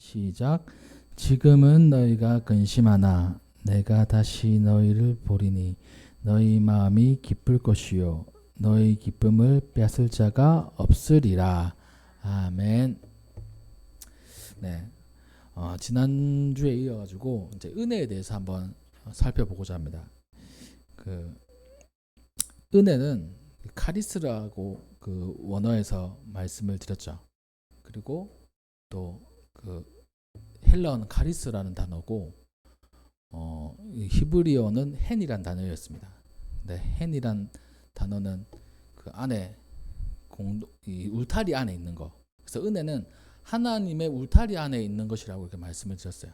시작. 지금은 너희가 근심하나 내가 다시 너희를 보리니 너희 마음이 기쁠 것이요 너희 기쁨을 뺏을 자가 없으리라. 아멘. 네. 지난주에 이어가지고 이제 은혜에 대해서 한번 살펴보고자 합니다. 그 은혜는 카리스라고 그 원어에서 말씀을 드렸죠. 그리고 또 그 헬라어는 카리스라는 단어고 히브리어는 헨이란 단어였습니다. 근데 헨이란 단어는 그 안에 이 울타리 안에 있는 거. 그래서 은혜는 하나님의 울타리 안에 있는 것이라고 이렇게 말씀을 드렸어요.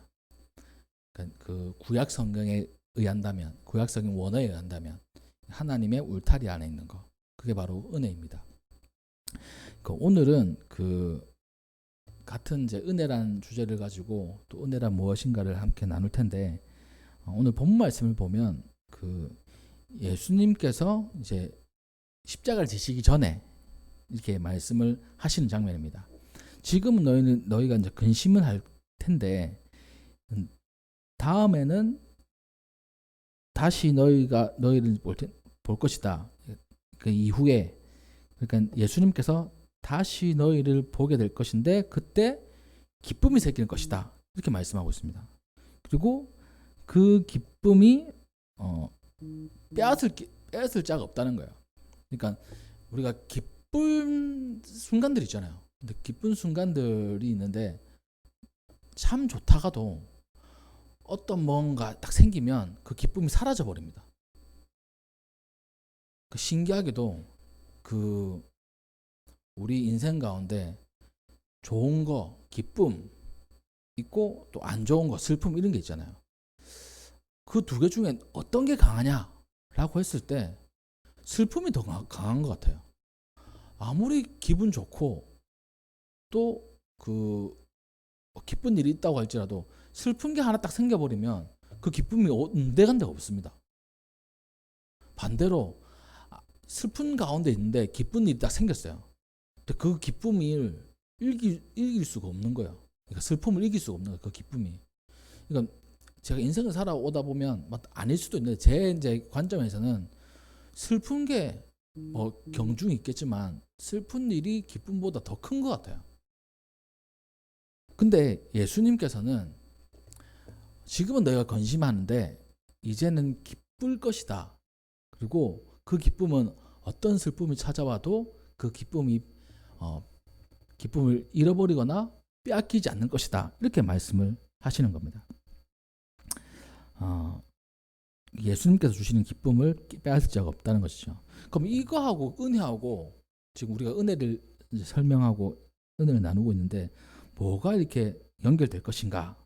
그러니까 그 구약 성경에 의한다면, 구약 성경 원어에 의한다면 하나님의 울타리 안에 있는 거. 그게 바로 은혜입니다. 오늘은 그 같은 이제 은혜라는 주제를 가지고 또 은혜란 무엇인가를 함께 나눌 텐데, 오늘 본문 말씀을 보면 그 예수님께서 이제 십자가를 지시기 전에 이렇게 말씀을 하시는 장면입니다. 지금은 너희가 이제 근심을 할 텐데 다음에는 다시 너희를 볼 것이다. 그 이후에 그러니까 예수님께서 다시 너희를 보게 될 것인데 그때 기쁨이 생길 것이다. 이렇게 말씀하고 있습니다. 그리고 그 기쁨이 빼앗을 자가 없다는 거예요. 그러니까 우리가 기쁜 순간들이 있잖아요. 근데 기쁜 순간들이 있는데 참 좋다가도 어떤 뭔가 딱 생기면 그 기쁨이 사라져 버립니다. 신기하게도 그 우리 인생 가운데 좋은 거, 기쁨 있고 또 안 좋은 거, 슬픔 이런 게 있잖아요. 그 두 개 중에 어떤 게 강하냐라고 했을 때 슬픔이 더 강한 것 같아요. 아무리 기분 좋고 또 그 기쁜 일이 있다고 할지라도 슬픈 게 하나 딱 생겨버리면 그 기쁨이 온데간데가 없습니다. 반대로 슬픈 가운데 있는데 기쁜 일이 딱 생겼어요. 근데 그 기쁨을 이길 수가 없는 거예요. 그러니까 슬픔을 이길 수가 없는 거예요. 그 기쁨이. 그러니까 제가 인생을 살아오다 보면 아닐 수도 있는데 제 이제 관점에서는 슬픈 게 경중이 있겠지만 슬픈 일이 기쁨보다 더 큰 것 같아요. 근데 예수님께서는 지금은 너희가 근심하는데 이제는 기쁠 것이다. 그리고 그 기쁨은 어떤 슬픔이 찾아와도 그 기쁨을 잃어버리거나 빼앗기지 않는 것이다. 이렇게 말씀을 하시는 겁니다. 예수님께서 주시는 기쁨을 빼앗을 자가 없다는 것이죠. 그럼 이거하고 은혜하고 지금 우리가 은혜를 이제 설명하고 은혜를 나누고 있는데 뭐가 이렇게 연결될 것인가?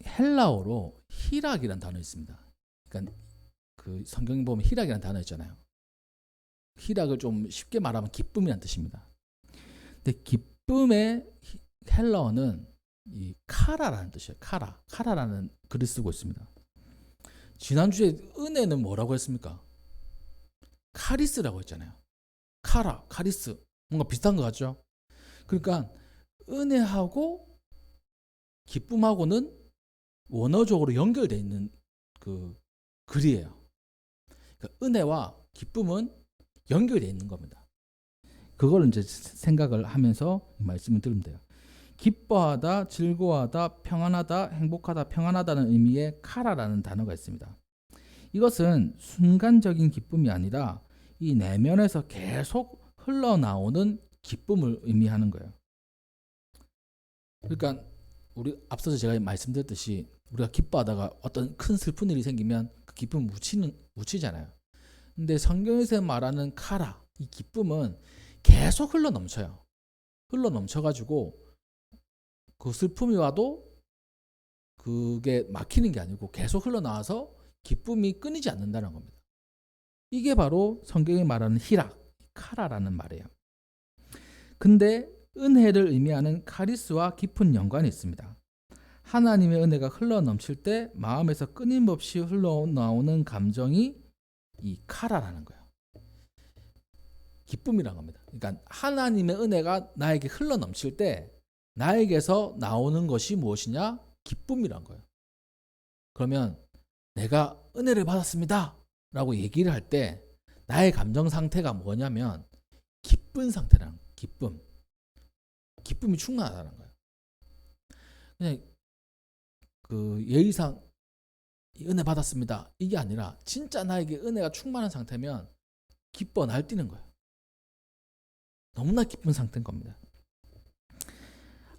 헬라어로 희락이라는 단어 있습니다. 그러니까 그 성경에 보면 희락이라는 단어 있잖아요. 희락을 좀 쉽게 말하면 기쁨이라는 뜻입니다. 근데 기쁨의 헬라어는 이 카라라는 뜻이에요. 카라라는 글을 쓰고 있습니다. 지난주에 은혜는 뭐라고 했습니까? 카리스라고 했잖아요. 카리스. 뭔가 비슷한 것 같죠? 그러니까 은혜하고 기쁨하고는 원어적으로 연결되어 있는 그 글이에요. 그러니까 은혜와 기쁨은 연결되어 있는 겁니다. 그걸 이제 생각을 하면서 말씀을 들으면 돼요. 기뻐하다, 즐거워하다, 평안하다, 행복하다, 평안하다는 의미의 카라라는 단어가 있습니다. 이것은 순간적인 기쁨이 아니라 이 내면에서 계속 흘러나오는 기쁨을 의미하는 거예요. 그러니까 우리 앞서서 제가 말씀드렸듯이 우리가 기뻐하다가 어떤 큰 슬픈 일이 생기면 그 기쁨을 묻히잖아요. 근데 성경에서 말하는 카라, 이 기쁨은 계속 흘러 넘쳐요. 흘러 넘쳐가지고 그 슬픔이 와도 그게 막히는 게 아니고 계속 흘러나와서 기쁨이 끊이지 않는다는 겁니다. 이게 바로 성경이 말하는 희락, 카라라는 말이에요. 근데 은혜를 의미하는 카리스와 깊은 연관이 있습니다. 하나님의 은혜가 흘러넘칠 때 마음에서 끊임없이 흘러나오는 감정이 이 카라라는 거예요. 기쁨이란 겁니다. 그러니까 하나님의 은혜가 나에게 흘러 넘칠 때 나에게서 나오는 것이 무엇이냐? 기쁨이란 거예요. 그러면 내가 은혜를 받았습니다 라고 얘기를 할 때 나의 감정 상태가 뭐냐면 기쁜 상태라는 거예요. 기쁨이 충만하다는 거예요. 그냥 그 예의상 은혜 받았습니다 이게 아니라 진짜 나에게 은혜가 충만한 상태면 기뻐 날뛰는 거예요. 너무나 기쁜 상태인 겁니다.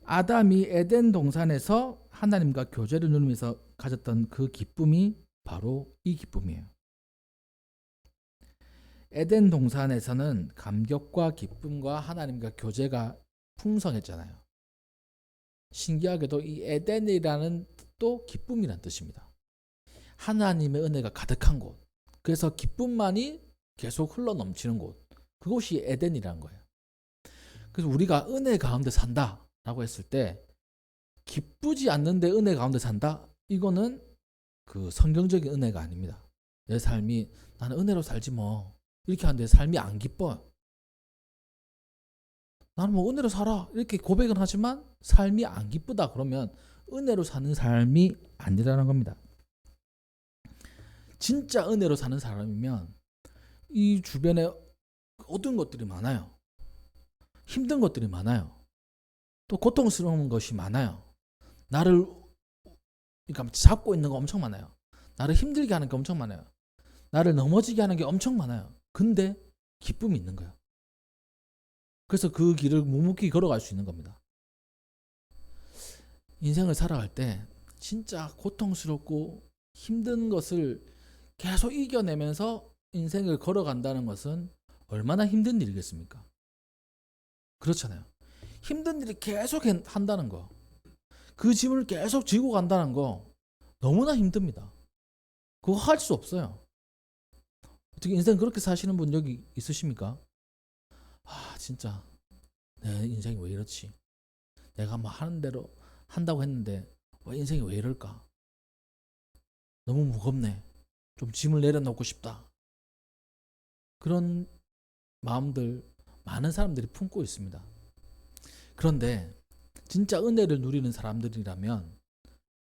아담이 에덴 동산에서 하나님과 교제를 누리면서 가졌던 그 기쁨이 바로 이 기쁨이에요. 에덴 동산에서는 감격과 기쁨과 하나님과 교제가 풍성했잖아요. 신기하게도 이 에덴이라는 뜻도 기쁨이란 뜻입니다. 하나님의 은혜가 가득한 곳, 그래서 기쁨만이 계속 흘러 넘치는 곳, 그곳이 에덴이라는 거예요. 그래서 우리가 은혜 가운데 산다라고 했을 때 기쁘지 않는데 은혜 가운데 산다? 이거는 그 성경적인 은혜가 아닙니다. 내 삶이 나는 은혜로 살지 뭐 이렇게 하는데 삶이 안 기뻐요. 나는 뭐 은혜로 살아 이렇게 고백은 하지만 삶이 안 기쁘다 그러면 은혜로 사는 삶이 아니라는 겁니다. 진짜 은혜로 사는 사람이면 이 주변에 어두운 것들이 많아요. 힘든 것들이 많아요. 또 고통스러운 것이 많아요. 나를 그러니까 잡고 있는 거 엄청 많아요. 나를 힘들게 하는 게 엄청 많아요. 나를 넘어지게 하는 게 엄청 많아요. 근데 기쁨이 있는 거예요. 그래서 그 길을 묵묵히 걸어갈 수 있는 겁니다. 인생을 살아갈 때 진짜 고통스럽고 힘든 것을 계속 이겨내면서 인생을 걸어간다는 것은 얼마나 힘든 일이겠습니까? 그렇잖아요. 힘든 일을 계속 한다는 거, 그 짐을 계속 지고 간다는 거 너무나 힘듭니다. 그거 할 수 없어요. 어떻게 인생 그렇게 사시는 분 여기 있으십니까? 아 진짜 내 인생이 왜 이렇지? 내가 뭐 하는 대로 한다고 했는데 왜 인생이 왜 이럴까? 너무 무겁네. 좀 짐을 내려놓고 싶다. 그런 마음들 많은 사람들이 품고 있습니다. 그런데 진짜 은혜를 누리는 사람들이라면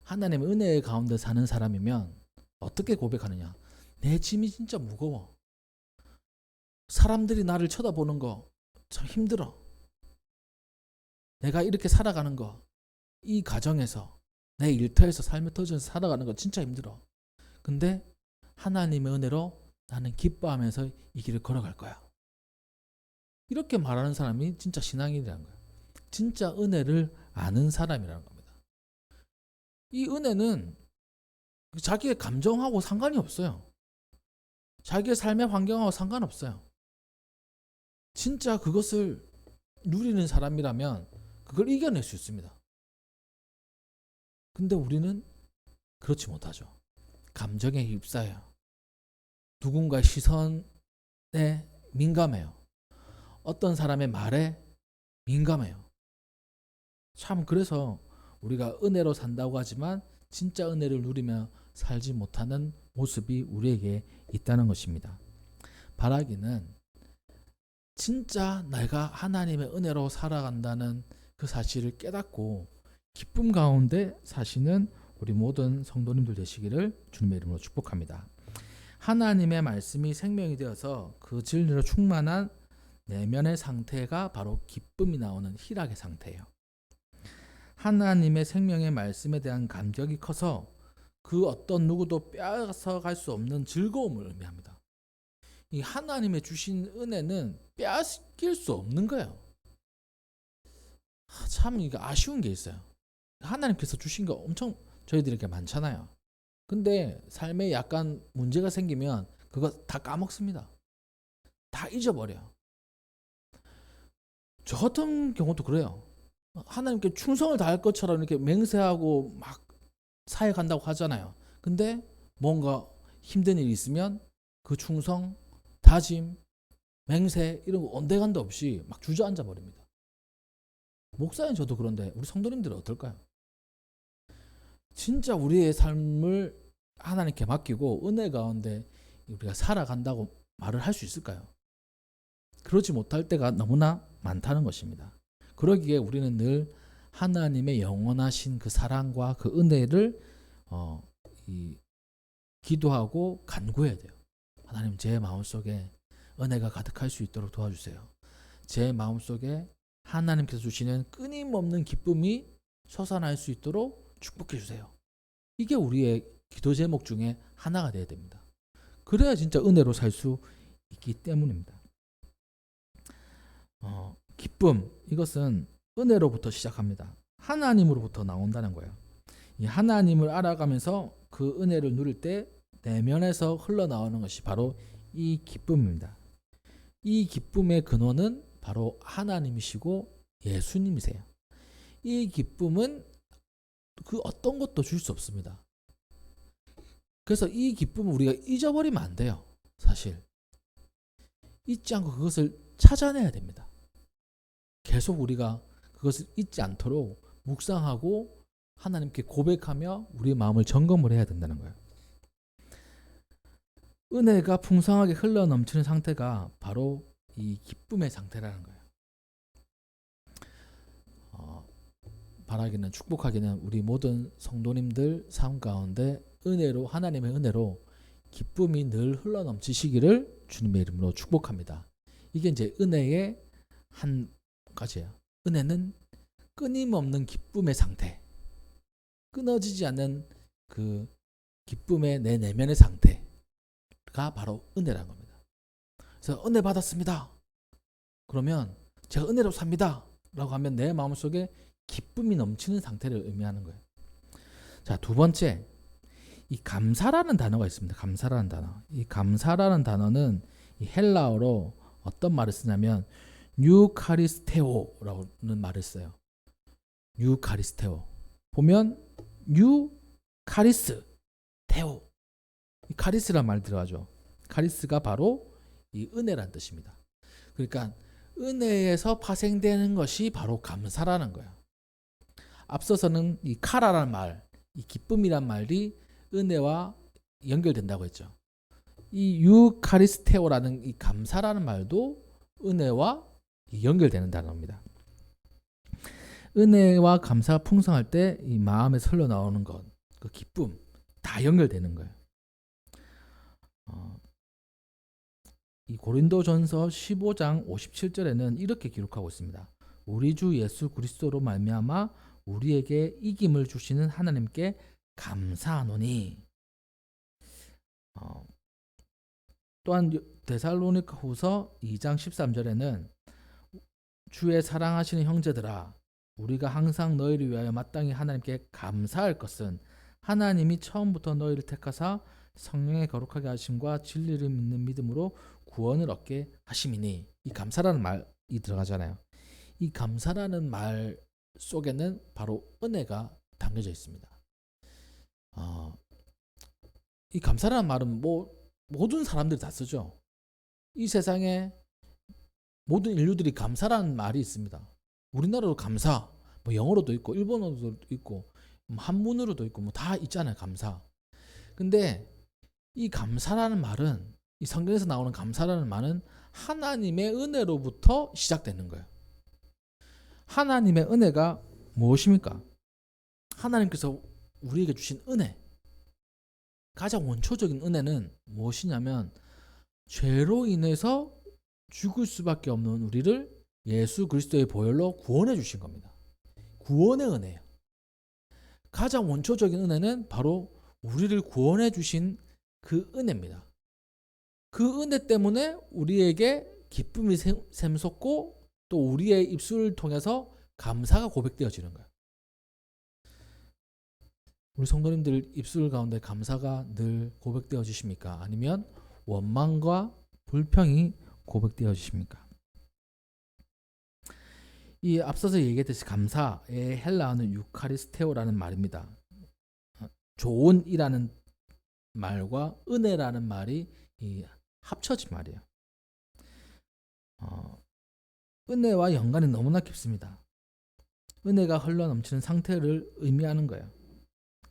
하나님의 은혜 가운데 사는 사람이면 어떻게 고백하느냐? 내 짐이 진짜 무거워. 사람들이 나를 쳐다보는 거 참 힘들어. 내가 이렇게 살아가는 거, 이 가정에서 내 일터에서 삶의 터전에서 살아가는 거 진짜 힘들어. 근데 하나님의 은혜로 나는 기뻐하면서 이 길을 걸어갈 거야. 이렇게 말하는 사람이 진짜 신앙인이라는 거예요. 진짜 은혜를 아는 사람이라는 겁니다. 이 은혜는 자기의 감정하고 상관이 없어요. 자기의 삶의 환경하고 상관없어요. 진짜 그것을 누리는 사람이라면 그걸 이겨낼 수 있습니다. 근데 우리는 그렇지 못하죠. 감정에 휩싸여요. 누군가의 시선에 민감해요. 어떤 사람의 말에 민감해요. 참 그래서 우리가 은혜로 산다고 하지만 진짜 은혜를 누리며 살지 못하는 모습이 우리에게 있다는 것입니다. 바라기는 진짜 내가 하나님의 은혜로 살아간다는 그 사실을 깨닫고 기쁨 가운데 사시는 우리 모든 성도님들 되시기를 주님의 이름으로 축복합니다. 하나님의 말씀이 생명이 되어서 그 진리로 충만한 내면의 상태가 바로 기쁨이 나오는 희락의 상태예요. 하나님의 생명의 말씀에 대한 감격이 커서 그 어떤 누구도 빼앗아갈 수 없는 즐거움을 의미합니다. 이 하나님의 주신 은혜는 빼앗길 수 없는 거예요. 참 이거 아쉬운 게 있어요. 하나님께서 주신 거 엄청 저희들에게 많잖아요. 근데 삶에 약간 문제가 생기면 그거 다 까먹습니다. 다 잊어버려요. 저 같은 경우도 그래요. 하나님께 충성을 다할 것처럼 이렇게 맹세하고 막 사회 간다고 하잖아요. 근데 뭔가 힘든 일이 있으면 그 충성, 다짐, 맹세 이런 거 온데간데 없이 막 주저앉아 버립니다. 목사님 저도 그런데 우리 성도님들은 어떨까요? 진짜 우리의 삶을 하나님께 맡기고 은혜 가운데 우리가 살아간다고 말을 할 수 있을까요? 그러지 못할 때가 너무나 많다는 것입니다. 그러기에 우리는 늘 하나님의 영원하신 그 사랑과 그 은혜를 기도하고 간구해야 돼요. 하나님, 제 마음속에 은혜가 가득할 수 있도록 도와주세요. 제 마음속에 하나님께서 주시는 끊임없는 기쁨이 솟아날 수 있도록 축복해 주세요. 이게 우리의 기도 제목 중에 하나가 되어야 됩니다. 그래야 진짜 은혜로 살 수 있기 때문입니다. 기쁨, 이것은 은혜로부터 시작합니다. 하나님으로부터 나온다는 거예요. 이 하나님을 알아가면서 그 은혜를 누릴 때 내면에서 흘러나오는 것이 바로 이 기쁨입니다. 이 기쁨의 근원은 바로 하나님이시고 예수님이세요. 이 기쁨은 그 어떤 것도 줄 수 없습니다. 그래서 이 기쁨을 우리가 잊어버리면 안 돼요. 사실 잊지 않고 그것을 찾아내야 됩니다. 계속 우리가 그것을 잊지 않도록 묵상하고 하나님께 고백하며 우리의 마음을 점검을 해야 된다는 거예요. 은혜가 풍성하게 흘러넘치는 상태가 바로 이 기쁨의 상태라는 거예요. 바라기는, 축복하기는 우리 모든 성도님들 삶 가운데 은혜로, 하나님의 은혜로 기쁨이 늘 흘러넘치시기를 주님의 이름으로 축복합니다. 이게 이제 은혜의 한 가지예요. 은혜는 끊임없는 기쁨의 상태, 끊어지지 않는 그 기쁨의 내 내면의 상태가 바로 은혜라는 겁니다. 그래서 은혜 받았습니다. 그러면 제가 은혜로 삽니다 라고 하면 내 마음속에 기쁨이 넘치는 상태를 의미하는 거예요. 자, 두 번째, 이 감사라는 단어가 있습니다. 감사라는 단어. 이 감사라는 단어는 이 헬라어로 어떤 말을 쓰냐면 유카리스테오라는 말을 써요. 유카리스테오. 보면 유카리스 테오. 이 카리스란 말 들어가죠. 카리스가 바로 이 은혜란 뜻입니다. 그러니까 은혜에서 파생되는 것이 바로 감사라는 거예요. 앞서서는 이 카라라는 말, 이 기쁨이란 말이 은혜와 연결된다고 했죠. 이 유카리스테오라는 이 감사라는 말도 은혜와 연결되는 단어입니다. 은혜와 감사가 풍성할 때 이 마음에서 흘러나오는 것, 그 기쁨 다 연결되는 거예요. 이 고린도전서 15장 57절에는 이렇게 기록하고 있습니다. 우리 주 예수 그리스도로 말미암아 우리에게 이김을 주시는 하나님께 감사하노니. 또한 데살로니가후서 2장 13절에는 주의 사랑하시는 형제들아, 우리가 항상 너희를 위하여 마땅히 하나님께 감사할 것은 하나님이 처음부터 너희를 택하사 성령의 거룩하게 하심과 진리를 믿는 믿음으로 구원을 얻게 하심이니. 이 감사라는 말이 들어가잖아요. 이 감사라는 말 속에는 바로 은혜가 담겨져 있습니다. 이 감사라는 말은 모든 사람들이 다 쓰죠. 이 세상에 모든 인류들이 감사라는 말이 있습니다. 우리나라로 감사, 영어로도 있고 일본어로도 있고 한문으로도 있고 다 있잖아요. 감사. 근데 이 감사라는 말은, 이 성경에서 나오는 감사라는 말은 하나님의 은혜로부터 시작되는 거예요. 하나님의 은혜가 무엇입니까? 하나님께서 우리에게 주신 은혜, 가장 원초적인 은혜는 무엇이냐면 죄로 인해서 죽을 수밖에 없는 우리를 예수 그리스도의 보혈로 구원해 주신 겁니다. 구원의 은혜예요. 가장 원초적인 은혜는 바로 우리를 구원해 주신 그 은혜입니다. 그 은혜 때문에 우리에게 기쁨이 샘솟고 또 우리의 입술을 통해서 감사가 고백되어지는 거예요. 우리 성도님들 입술 가운데 감사가 늘 고백되어지십니까? 아니면 원망과 불평이 고백되어지십니까? 이 앞서서 얘기했듯이 감사의 헬라어는 유카리스테오라는 말입니다. 좋은이라는 말과 은혜라는 말이 합쳐진 말이에요. 은혜와 연관이 너무나 깊습니다. 은혜가 흘러넘치는 상태를 의미하는 거예요.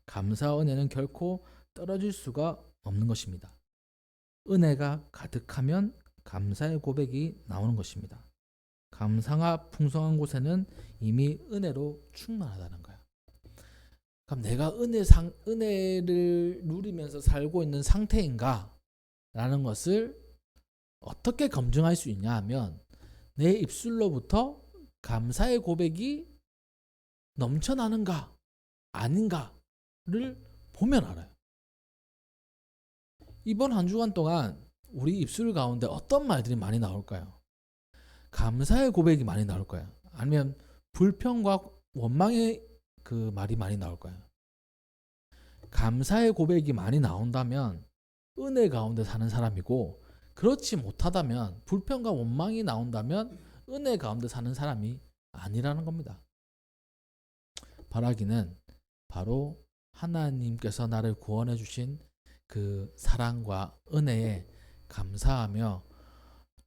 감사와 은혜는 결코 떨어질 수가 없는 것입니다. 은혜가 가득하면 감사의 고백이 나오는 것입니다. 감사가 풍성한 곳에는 이미 은혜로 충만하다는 거야. 그럼 내가 은혜를 누리면서 살고 있는 상태인가? 라는 것을 어떻게 검증할 수 있냐 하면 내 입술로부터 감사의 고백이 넘쳐나는가 아닌가를 보면 알아요. 이번 한 주간 동안 우리 입술 가운데 어떤 말들이 많이 나올까요? 감사의 고백이 많이 나올 거예요. 아니면 불평과 원망의 그 말이 많이 나올 거예요. 감사의 고백이 많이 나온다면 은혜 가운데 사는 사람이고, 그렇지 못하다면 불평과 원망이 나온다면 은혜 가운데 사는 사람이 아니라는 겁니다. 바라기는 바로 하나님께서 나를 구원해 주신 그 사랑과 은혜에 감사하며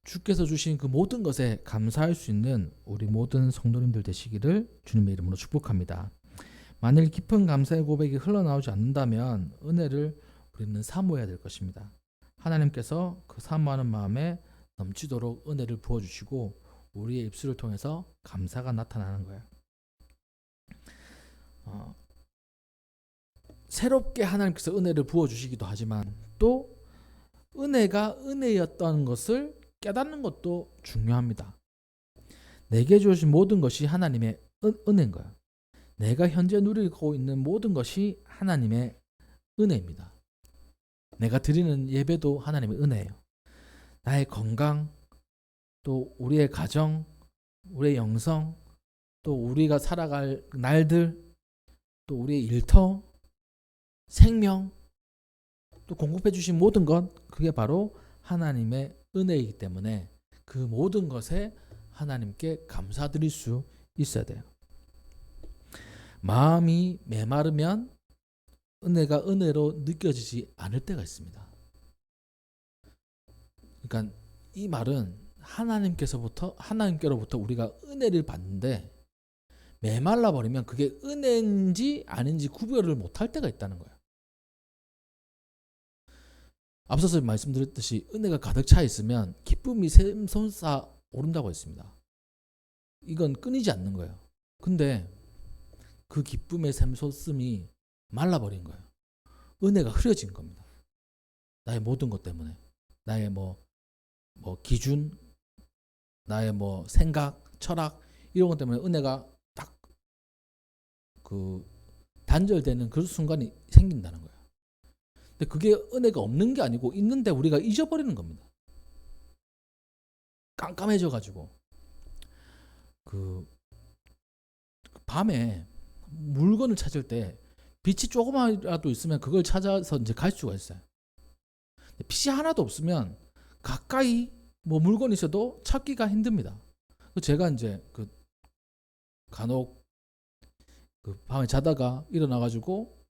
주께서 주신 그 모든 것에 감사할 수 있는 우리 모든 성도님들 되시기를 주님의 이름으로 축복합니다. 만일 깊은 감사의 고백이 흘러나오지 않는다면 은혜를 우리는 사모해야 될 것입니다. 하나님께서 그 사모하는 마음에 넘치도록 은혜를 부어주시고 우리의 입술을 통해서 감사가 나타나는 거예요. 새롭게 하나님께서 은혜를 부어주시기도 하지만 또 은혜가 은혜였던 것을 깨닫는 것도 중요합니다. 내게 주어진 모든 것이 하나님의 은혜인 거예요. 내가 현재 누리고 있는 모든 것이 하나님의 은혜입니다. 내가 드리는 예배도 하나님의 은혜예요. 나의 건강, 또 우리의 가정, 우리의 영성, 또 우리가 살아갈 날들, 또 우리의 일터, 생명, 또 공급해 주신 모든 것, 그게 바로 하나님의 은혜이기 때문에 그 모든 것에 하나님께 감사드릴 수 있어야 돼요. 마음이 메마르면 은혜가 은혜로 느껴지지 않을 때가 있습니다. 그러니까 이 말은 하나님께로부터 우리가 은혜를 받는데 메말라 버리면 그게 은혜인지 아닌지 구별을 못할 때가 있다는 거예요. 앞서서 말씀드렸듯이 은혜가 가득 차 있으면 기쁨이 샘솟아 오른다고 했습니다. 이건 끊이지 않는 거예요. 근데 그 기쁨의 샘솟음이 말라버린 거예요. 은혜가 흐려진 겁니다. 나의 모든 것 때문에. 나의 뭐 기준, 나의 생각, 철학 이런 것 때문에 은혜가 딱 그 단절되는 그 순간이 생긴다는 거예요. 근데 그게 은혜가 없는 게 아니고 있는데 우리가 잊어버리는 겁니다. 깜깜해져 가지고 그 밤에 물건을 찾을 때 빛이 조금이라도 있으면 그걸 찾아서 이제 갈 수가 있어요. 빛이 하나도 없으면 가까이 물건이 있어도 찾기가 힘듭니다. 제가 이제 간혹 밤에 자다가 일어나 가지고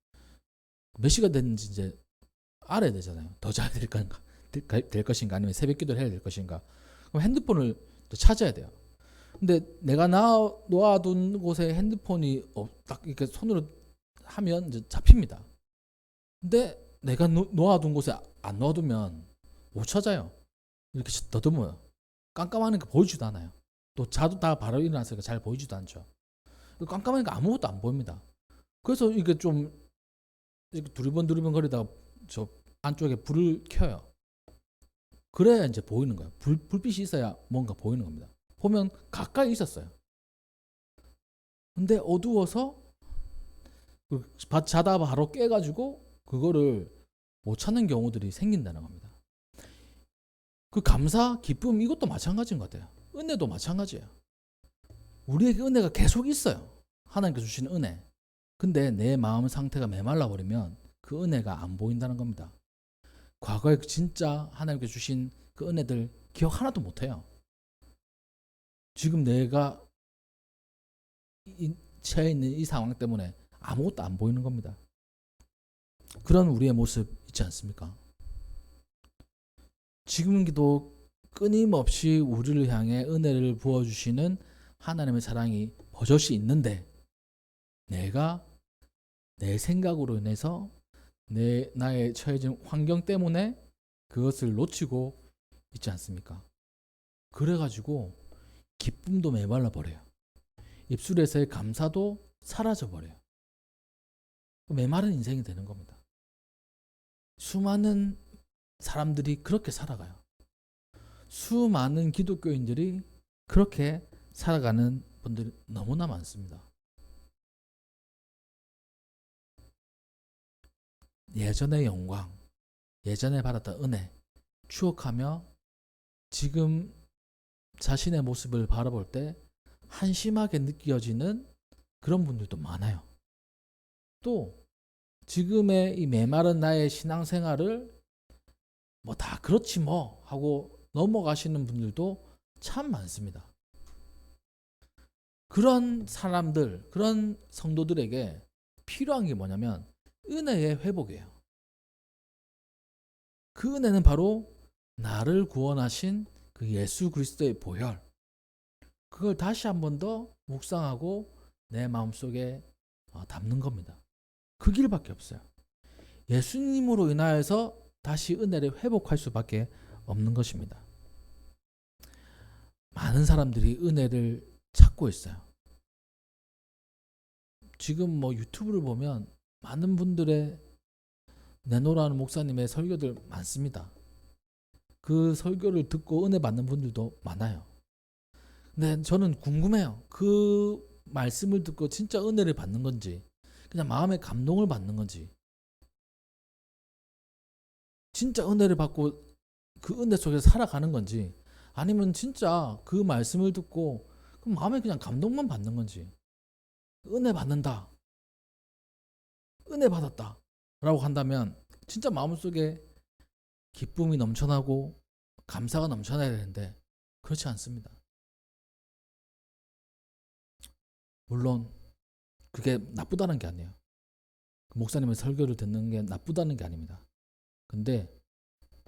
몇 시간 됐는지 이제 알아야 되잖아요. 더 자야 될 것인가 아니면 새벽 기도를 해야 될 것인가. 그럼 핸드폰을 또 찾아야 돼요. 근데 내가 놓아둔 곳에 핸드폰이 딱 이렇게 손으로 하면 이제 잡힙니다. 근데 내가 놓아둔 곳에 안 놓아두면 못 찾아요. 이렇게 더듬어요. 깜깜하니까 보이지도 않아요. 또 자도 다 바로 일어났으니까 잘 보이지도 않죠. 깜깜하니까 아무것도 안 보입니다. 그래서 이게 좀 이렇게 두리번 거리다가 저 안쪽에 불을 켜요. 그래야 이제 보이는 거예요. 불빛이 있어야 뭔가 보이는 겁니다. 보면 가까이 있었어요. 근데 어두워서 자다 바로 깨가지고 그거를 못 찾는 경우들이 생긴다는 겁니다. 그 감사, 기쁨 이것도 마찬가지인 것 같아요. 은혜도 마찬가지예요. 우리에게 은혜가 계속 있어요. 하나님께서 주신 은혜. 근데 내 마음 상태가 메말라 버리면 그 은혜가 안 보인다는 겁니다. 과거에 진짜 하나님께서 주신 그 은혜들 기억 하나도 못해요. 지금 내가 처해 있는 이 상황 때문에 아무것도 안 보이는 겁니다. 그런 우리의 모습 있지 않습니까? 지금도 끊임없이 우리를 향해 은혜를 부어주시는 하나님의 사랑이 버젓이 있는데 내가 내 생각으로 인해서 나의 처해진 환경 때문에 그것을 놓치고 있지 않습니까? 그래가지고 기쁨도 메말라 버려요. 입술에서의 감사도 사라져 버려요. 메마른 인생이 되는 겁니다. 수많은 사람들이 그렇게 살아가요. 수많은 기독교인들이 그렇게 살아가는 분들이 너무나 많습니다. 예전의 영광, 예전에 받았던 은혜 추억하며 지금 자신의 모습을 바라볼 때 한심하게 느껴지는 그런 분들도 많아요. 또 지금의 이 메마른 나의 신앙생활을 뭐 다 그렇지 뭐 하고 넘어가시는 분들도 참 많습니다. 그런 사람들, 그런 성도들에게 필요한 게 뭐냐면 은혜의 회복이에요. 그 은혜는 바로 나를 구원하신 그 예수 그리스도의 보혈, 그걸 다시 한 번 더 묵상하고 내 마음속에 담는 겁니다. 그 길밖에 없어요. 예수님으로 인하여서 다시 은혜를 회복할 수밖에 없는 것입니다. 많은 사람들이 은혜를 찾고 있어요. 지금 뭐 유튜브를 보면 많은 분들의 내노라는 목사님의 설교들 많습니다. 그 설교를 듣고 은혜 받는 분들도 많아요. 근데 저는 궁금해요. 그 말씀을 듣고 진짜 은혜를 받는 건지, 그냥 마음의 감동을 받는 건지, 진짜 은혜를 받고 그 은혜 속에서 살아가는 건지, 아니면 진짜 그 말씀을 듣고 그 마음에 그냥 감동만 받는 건지, 은혜 받는다, 은혜 받았다 라고 한다면 진짜 마음속에 기쁨이 넘쳐나고 감사가 넘쳐나야 되는데 그렇지 않습니다. 물론 그게 나쁘다는 게 아니에요. 목사님의 설교를 듣는 게 나쁘다는 게 아닙니다. 근데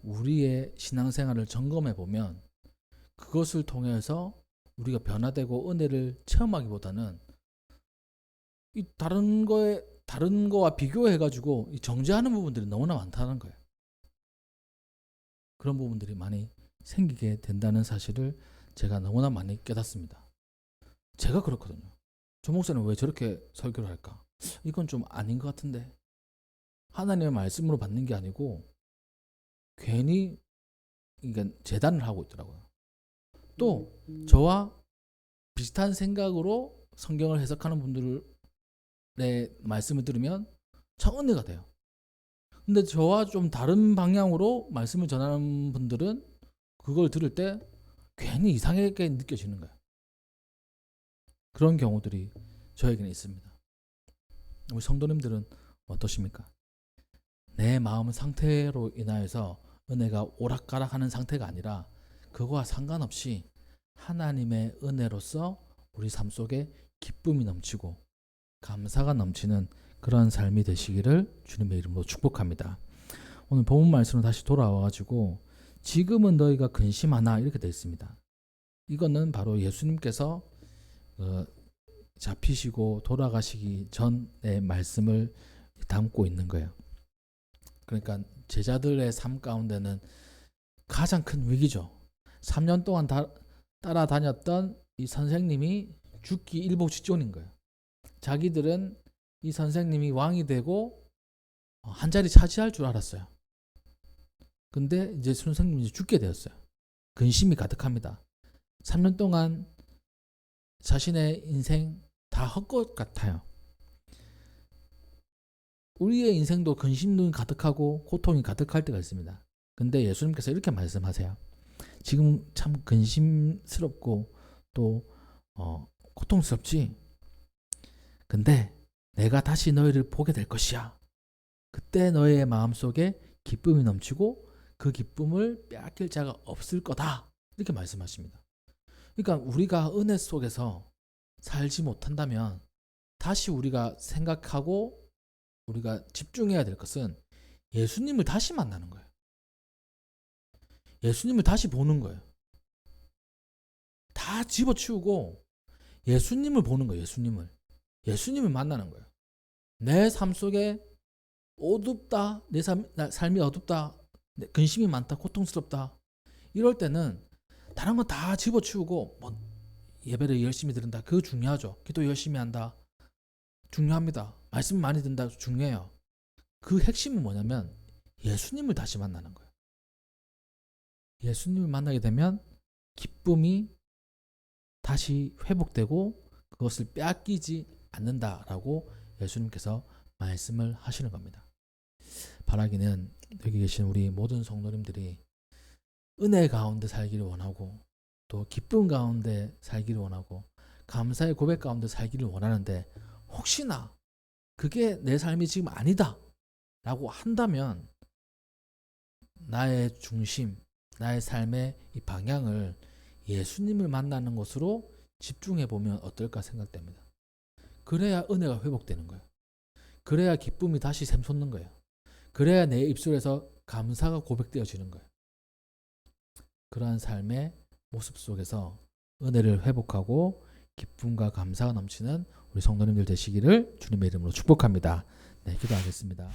우리의 신앙생활을 점검해 보면 그것을 통해서 우리가 변화되고 은혜를 체험하기보다는 이 다른 거와 비교해 가지고 정죄하는 부분들이 너무나 많다는 거예요. 그런 부분들이 많이 생기게 된다는 사실을 제가 너무나 많이 깨닫습니다. 제가 그렇거든요. 저 목사는 왜 저렇게 설교를 할까? 이건 좀 아닌 것 같은데. 하나님의 말씀으로 받는 게 아니고 괜히 그러니까 재단을 하고 있더라고요. 또 저와 비슷한 생각으로 성경을 해석하는 분들의 말씀을 들으면 참 은혜가 돼요. 근데 저와 좀 다른 방향으로 말씀을 전하는 분들은 그걸 들을 때 괜히 이상하게 느껴지는 거예요. 그런 경우들이 저에게는 있습니다. 우리 성도님들은 어떠십니까? 내 마음 상태로 인하여서 은혜가 오락가락하는 상태가 아니라 그거와 상관없이 하나님의 은혜로서 우리 삶 속에 기쁨이 넘치고 감사가 넘치는 그런 삶이 되시기를 주님의 이름으로 축복합니다. 오늘 본문 말씀으로 다시 돌아와가지고 지금은 너희가 근심하나 이렇게 되어 있습니다. 이거는 바로 예수님께서 잡히시고 돌아가시기 전의 말씀을 담고 있는 거예요. 그러니까 제자들의 삶 가운데는 가장 큰 위기죠. 3년 동안 따라다녔던 이 선생님이 죽기 일보 직전인 거예요. 자기들은 이 선생님이 왕이 되고 한 자리 차지할 줄 알았어요. 근데 이제 선생님이 죽게 되었어요. 근심이 가득합니다. 3년 동안 자신의 인생 다 헛것 같아요. 우리의 인생도 근심이 가득하고 고통이 가득할 때가 있습니다. 근데 예수님께서 이렇게 말씀하세요. 지금 참 근심스럽고 또 고통스럽지? 근데 내가 다시 너희를 보게 될 것이야. 그때 너희의 마음속에 기쁨이 넘치고 그 기쁨을 빼앗길 자가 없을 거다. 이렇게 말씀하십니다. 그러니까 우리가 은혜 속에서 살지 못한다면 다시 우리가 생각하고 우리가 집중해야 될 것은 예수님을 다시 만나는 거예요. 예수님을 다시 보는 거예요. 다 집어치우고 예수님을 보는 거예요. 예수님을 만나는 거예요. 내 삶 속에 어둡다, 내 삶이 어둡다, 근심이 많다, 고통스럽다, 이럴 때는 다른 거 다 집어치우고 뭐 예배를 열심히 드린다. 그거 중요하죠. 기도 열심히 한다. 중요합니다. 말씀 많이 듣는다. 중요해요. 그 핵심은 뭐냐면 예수님을 다시 만나는 거예요. 예수님을 만나게 되면 기쁨이 다시 회복되고 그것을 빼앗기지 않는다라고 예수님께서 말씀을 하시는 겁니다. 바라기는 여기 계신 우리 모든 성도님들이 은혜 가운데 살기를 원하고 또 기쁨 가운데 살기를 원하고 감사의 고백 가운데 살기를 원하는데 혹시나 그게 내 삶이 지금 아니다 라고 한다면 나의 중심, 나의 삶의 이 방향을 예수님을 만나는 것으로 집중해 보면 어떨까 생각됩니다. 그래야 은혜가 회복되는 거예요. 그래야 기쁨이 다시 샘솟는 거예요. 그래야 내 입술에서 감사가 고백되어지는 거예요. 그러한 삶의 모습 속에서 은혜를 회복하고 기쁨과 감사가 넘치는 우리 성도님들 되시기를 주님의 이름으로 축복합니다. 네, 기도하겠습니다.